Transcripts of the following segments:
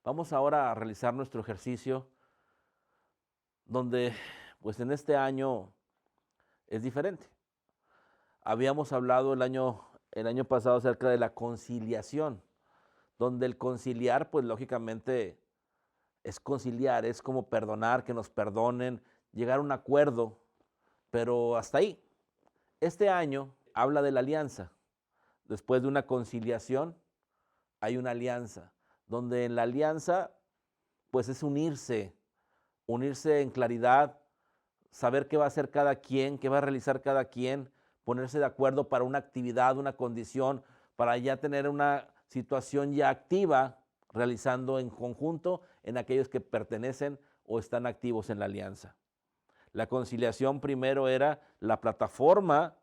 Vamos ahora a realizar nuestro ejercicio donde, pues en este año es diferente. Habíamos hablado el año pasado acerca de la conciliación, donde el conciliar, pues lógicamente es conciliar, es como perdonar, que nos perdonen, llegar a un acuerdo, pero hasta ahí. Este año habla de la alianza. Después de una conciliación hay una alianza, donde en la alianza, pues es unirse en claridad, saber qué va a hacer cada quien, qué va a realizar cada quien, ponerse de acuerdo para una actividad, una condición, para ya tener una situación ya activa, realizando en conjunto en aquellos que pertenecen o están activos en la alianza. La conciliación primero era la plataforma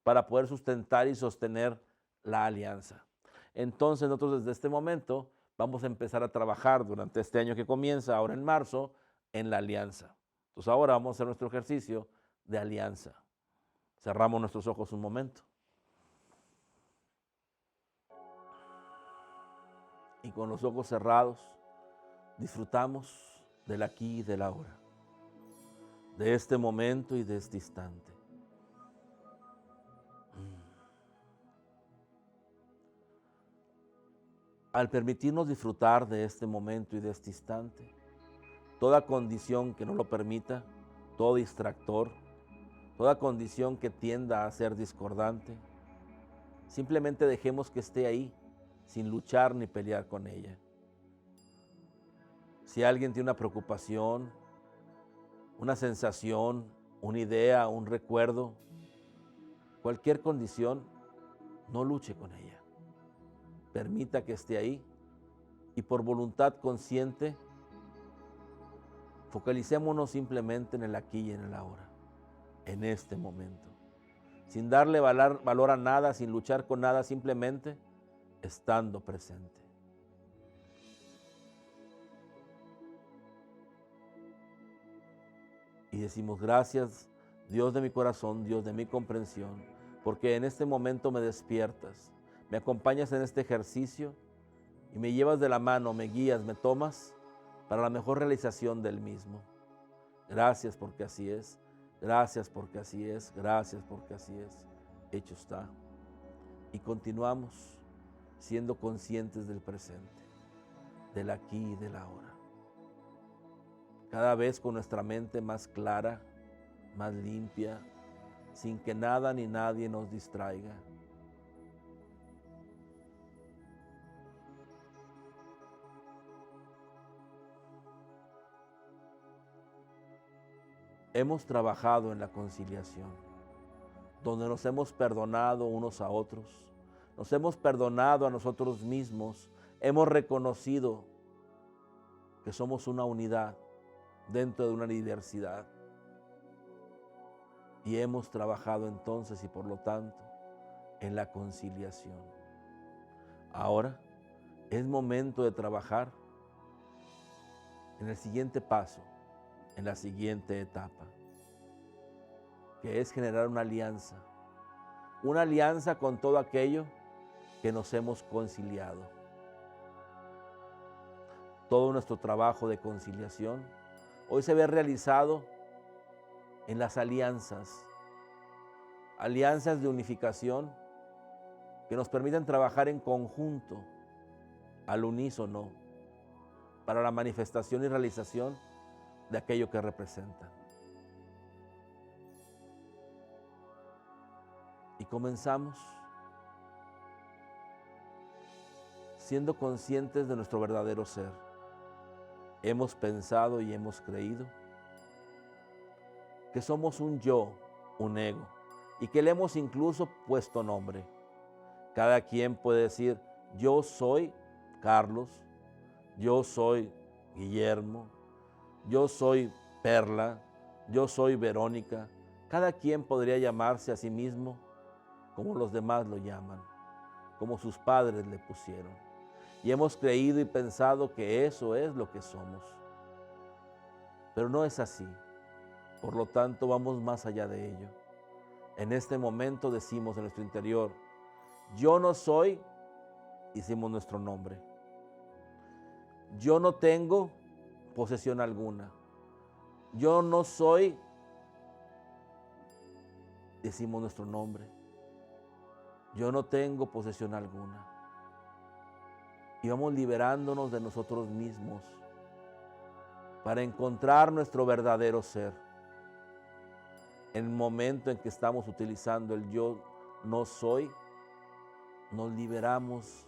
para poder sustentar y sostener la alianza. Entonces nosotros desde este momento vamos a empezar a trabajar durante este año que comienza, ahora en marzo, en la alianza. Entonces ahora vamos a hacer nuestro ejercicio de alianza. Cerramos nuestros ojos un momento y con los ojos cerrados disfrutamos del aquí y del ahora, de este momento y de este instante. Al permitirnos disfrutar de este momento y de este instante, toda condición que no lo permita, todo distractor, toda condición que tienda a ser discordante, simplemente dejemos que esté ahí, sin luchar ni pelear con ella. Si alguien tiene una preocupación, una sensación, una idea, un recuerdo, cualquier condición, no luche con ella. Permita que esté ahí y por voluntad consciente, focalicémonos simplemente en el aquí y en el ahora, en este momento, sin darle valor a nada, sin luchar con nada, simplemente estando presente. Y decimos gracias, Dios de mi corazón, Dios de mi comprensión, porque en este momento me despiertas, me acompañas en este ejercicio y me llevas de la mano, me guías, me tomas para la mejor realización del mismo. Gracias porque así es, gracias porque así es, gracias porque así es. Hecho está. Y continuamos siendo conscientes del presente, del aquí y del ahora. Cada vez con nuestra mente más clara, más limpia, sin que nada ni nadie nos distraiga. Hemos trabajado en la conciliación, donde nos hemos perdonado unos a otros, nos hemos perdonado a nosotros mismos, hemos reconocido que somos una unidad dentro de una diversidad. Y hemos trabajado entonces y por lo tanto en la conciliación. Ahora es momento de trabajar en el siguiente paso, en la siguiente etapa, que es generar una alianza con todo aquello que nos hemos conciliado. Todo nuestro trabajo de conciliación hoy se ve realizado en las alianzas, alianzas de unificación que nos permiten trabajar en conjunto, al unísono, para la manifestación y realización de aquello que representan. Y comenzamos siendo conscientes de nuestro verdadero ser. Hemos pensado y hemos creído que somos un yo, un ego, y que le hemos incluso puesto nombre. Cada quien puede decir, yo soy Carlos, yo soy Guillermo, yo soy Perla, yo soy Verónica. Cada quien podría llamarse a sí mismo como los demás lo llaman, como sus padres le pusieron. Y hemos creído y pensado que eso es lo que somos. Pero no es así. Por lo tanto, vamos más allá de ello. En este momento decimos en nuestro interior, yo no soy, hicimos nuestro nombre. yo no tengo posesión alguna. Yo no soy, decimos nuestro nombre. Yo no tengo posesión alguna. Y vamos liberándonos de nosotros mismos para encontrar nuestro verdadero ser. En el momento en que estamos utilizando el yo no soy, nos liberamos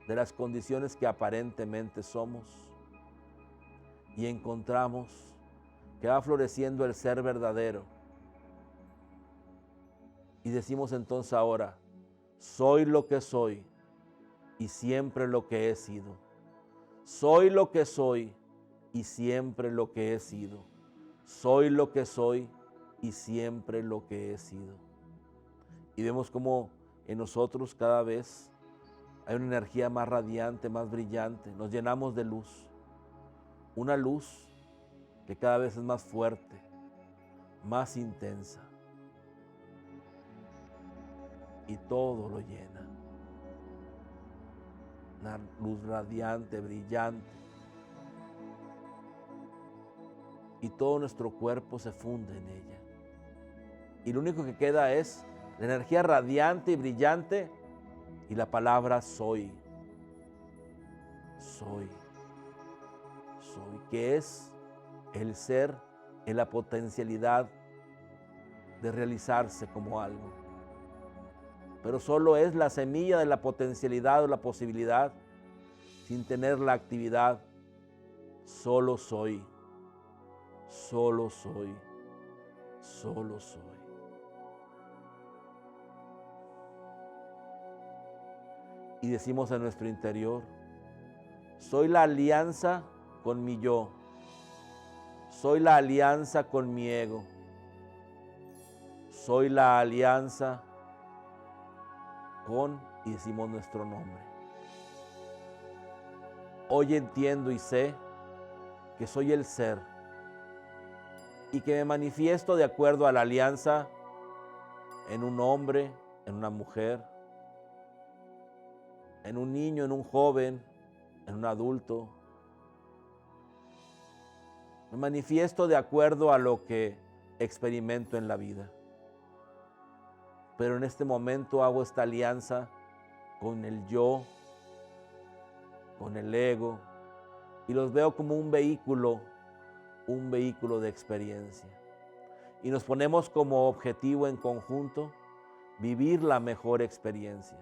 de las condiciones que aparentemente somos y encontramos que va floreciendo el ser verdadero. Y decimos entonces ahora, soy lo que soy y siempre lo que he sido. Soy lo que soy y siempre lo que he sido. Soy lo que soy y siempre lo que he sido. Y vemos cómo en nosotros cada vez hay una energía más radiante, más brillante. Nos llenamos de luz. Una luz que cada vez es más fuerte, más intensa. Y todo lo llena. Una luz radiante, brillante. Y todo nuestro cuerpo se funde en ella. Y lo único que queda es la energía radiante y brillante y la palabra soy. Soy. Soy. Que es el ser en la potencialidad de realizarse como algo. Pero solo es la semilla de la potencialidad o la posibilidad sin tener la actividad. Solo soy. Solo soy. Solo soy. Y decimos en nuestro interior, soy la alianza con mi yo. Soy la alianza con mi ego. Soy la alianza con, y decimos nuestro nombre. Hoy entiendo y sé que soy el ser y que me manifiesto de acuerdo a la alianza en un hombre, en una mujer, en un niño, en un joven, en un adulto. Me manifiesto de acuerdo a lo que experimento en la vida. Pero en este momento hago esta alianza con el yo, con el ego, y los veo como un vehículo de experiencia. Y nos ponemos como objetivo en conjunto vivir la mejor experiencia.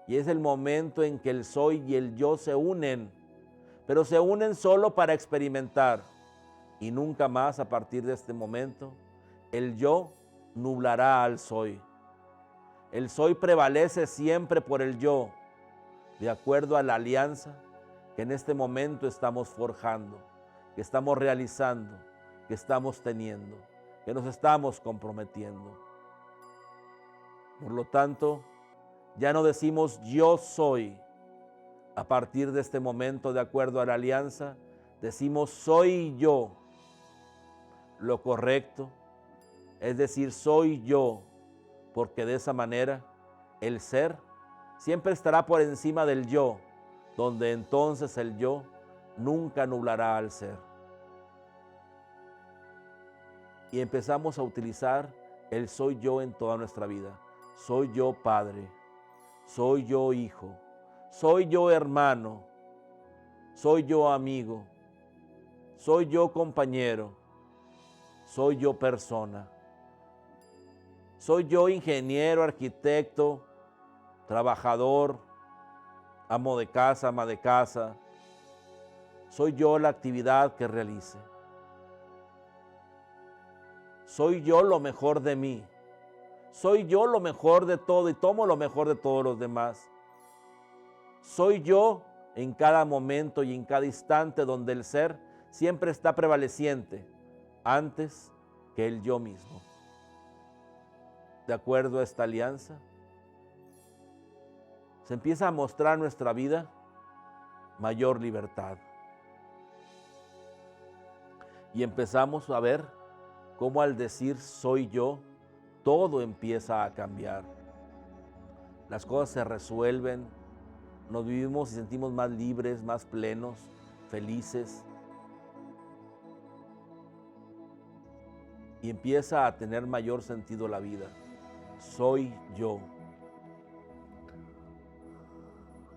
Y es el momento en que el soy y el yo se unen, pero se unen solo para experimentar. Y nunca más a partir de este momento, el yo nublará al soy. El soy prevalece siempre por el yo, de acuerdo a la alianza que en este momento estamos forjando, que estamos realizando, que estamos teniendo, que nos estamos comprometiendo. Por lo tanto, ya no decimos yo soy. A partir de este momento, de acuerdo a la alianza, decimos soy yo. Lo correcto es decir soy yo, porque de esa manera el ser siempre estará por encima del yo, donde entonces el yo nunca nublará al ser. Y empezamos a utilizar el soy yo en toda nuestra vida. Soy yo padre, soy yo hijo, soy yo hermano, soy yo amigo, soy yo compañero, soy yo persona, soy yo ingeniero, arquitecto, trabajador, amo de casa, ama de casa, soy yo la actividad que realice. Soy yo lo mejor de mí. Soy yo lo mejor de todo y tomo lo mejor de todos los demás. Soy yo en cada momento y en cada instante donde el ser siempre está prevaleciente antes que el yo mismo. De acuerdo a esta alianza, se empieza a mostrar en nuestra vida mayor libertad. Y empezamos a ver cómo al decir soy yo, todo empieza a cambiar. Las cosas se resuelven, nos vivimos y sentimos más libres, más plenos, felices. Y empieza a tener mayor sentido la vida. Soy yo.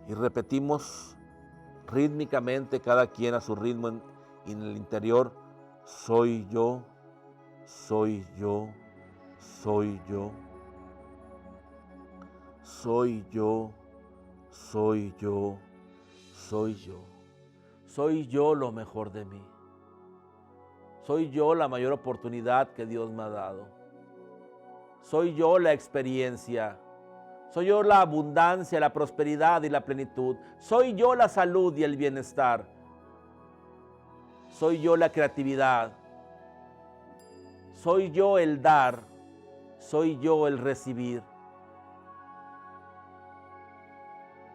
Y repetimos rítmicamente, cada quien a su ritmo en el interior: soy yo, soy yo, soy yo, soy yo, soy yo, soy yo. Soy yo lo mejor de mí. Soy yo la mayor oportunidad que Dios me ha dado. Soy yo la experiencia. Soy yo la abundancia, la prosperidad y la plenitud. Soy yo la salud y el bienestar. Soy yo la creatividad. Soy yo el dar. Soy yo el recibir.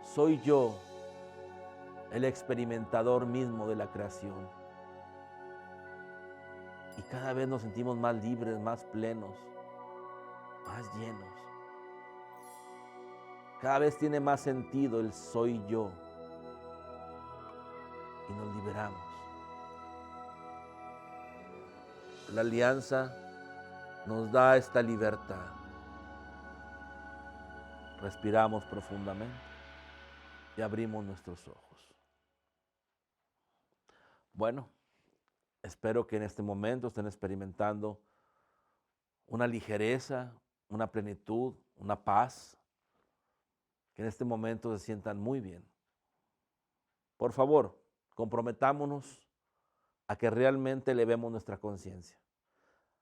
Soy yo el experimentador mismo de la creación. Y cada vez nos sentimos más libres, más plenos, más llenos. Cada vez tiene más sentido el soy yo. Y nos liberamos. La alianza nos da esta libertad. Respiramos profundamente y abrimos nuestros ojos. Bueno, espero que en este momento estén experimentando una ligereza, una plenitud, una paz, que en este momento se sientan muy bien. Por favor, comprometámonos a que realmente elevemos nuestra conciencia,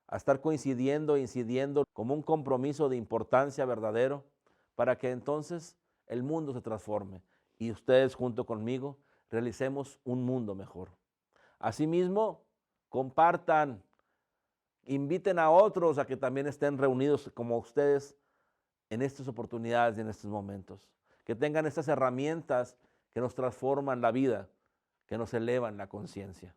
a estar coincidiendo e incidiendo como un compromiso de importancia verdadero, para que entonces el mundo se transforme y ustedes junto conmigo realicemos un mundo mejor. Asimismo, compartan, inviten a otros a que también estén reunidos como ustedes en estas oportunidades y en estos momentos. Que tengan estas herramientas que nos transforman la vida, que nos elevan la conciencia.